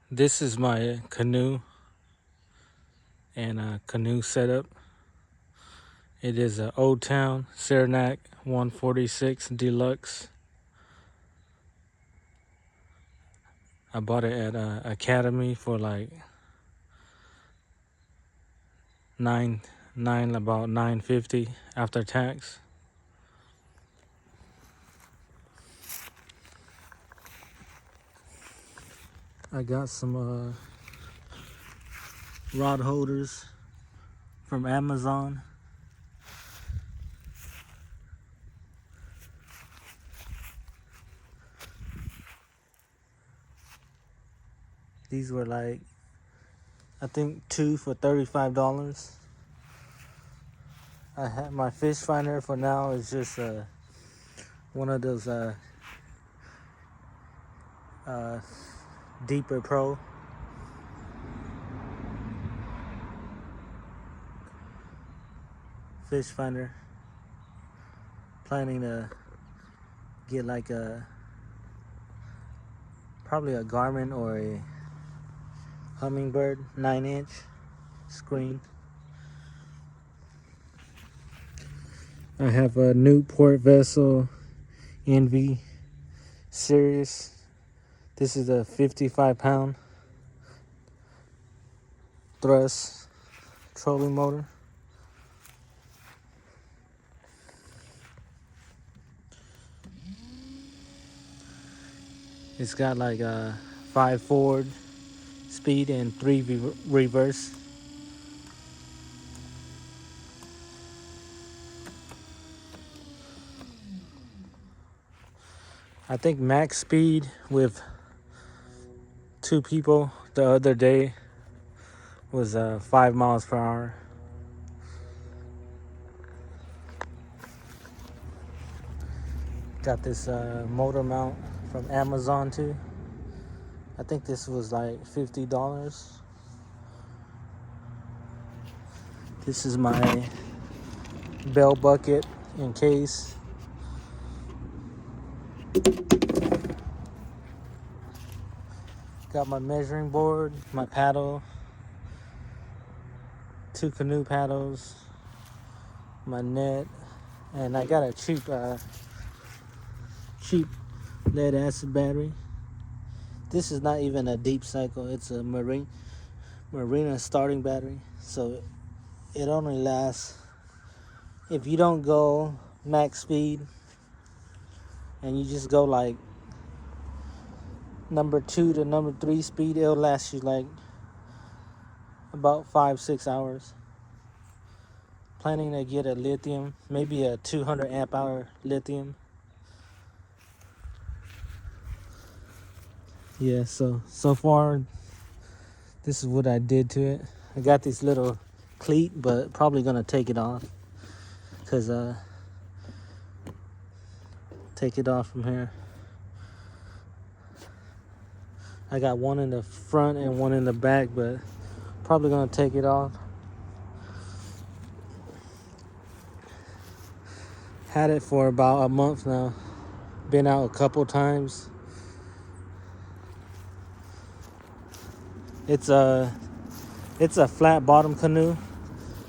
This is my canoe and canoe setup. It is a Old Town Saranac 146 Deluxe. I bought it at Academy for like about $9.50 after tax. I got some rod holders from Amazon. These were like, I think 2 for $35. I have my fish finder for now is just one of those Deeper Pro. Fish finder. Planning to get like probably a Garmin or a Hummingbird 9-inch screen. I have a Newport vessel NV series. This is a 55-pound thrust trolling motor. It's got like a 5 forward speed and 3 reverse. I think max speed with 2 people the other day was 5 miles per hour. Got this motor mount from Amazon too. I think this was like $50. This is my bell bucket in case. Got my measuring board, my paddle, 2 canoe paddles, my net, and I got a cheap lead acid battery. This is not even a deep cycle. It's a marina starting battery, so it only lasts, if you don't go max speed and you just go like number 2 to number 3 speed, it'll last you like about 5-6 hours. Planning to get a lithium, maybe a 200 amp hour lithium. Yeah, so far this is what I did to it. I got this little cleat, but probably gonna take it off, because take it off from here. I got one in the front and one in the back, but probably gonna take it off. Had it for about a month now. Been out a couple times. It's a flat bottom canoe.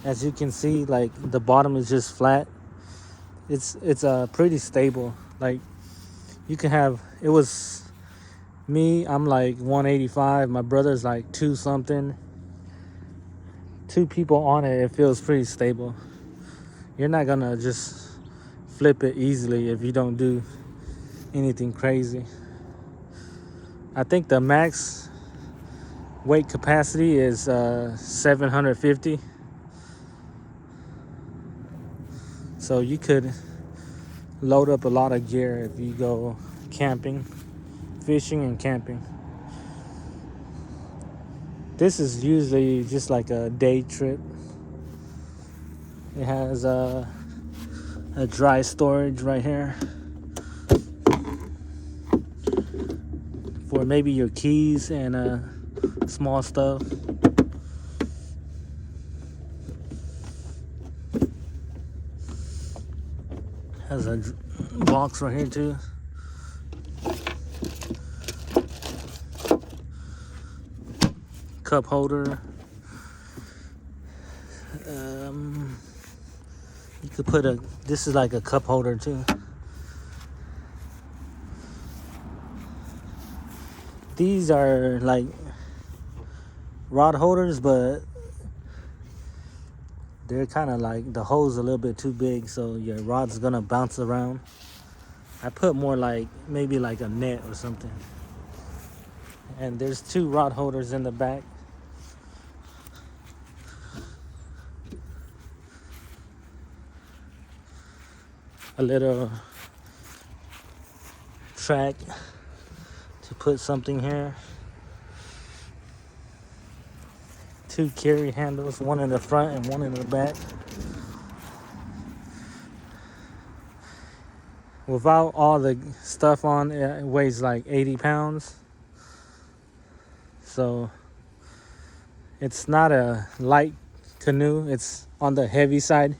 As you can see, like the bottom is just flat. It's pretty stable. Like you can have, it was me, I'm like 185, my brother's like 2 something. 2 people on it, it feels pretty stable. You're not gonna just flip it easily if you don't do anything crazy. I think the max weight capacity is 750. So you could load up a lot of gear if you go camping, fishing and camping. This is usually just like a day trip. It has a dry storage right here for maybe your keys and small stuff. Has a box right here too. cup holder. You could put this is like a cup holder too. These are like rod holders, but they're kind of like the hole's a little bit too big, so your rod's gonna bounce around. I put more like maybe like a net or something. And there's 2 rod holders in the back. A little track to put something here. 2 carry handles, one in the front and one in the back. Without all the stuff on, it weighs like 80 pounds. So it's not a light canoe, it's on the heavy side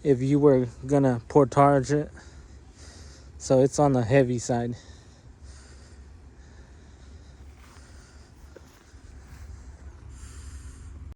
if you were gonna portage it. So it's on the heavy side.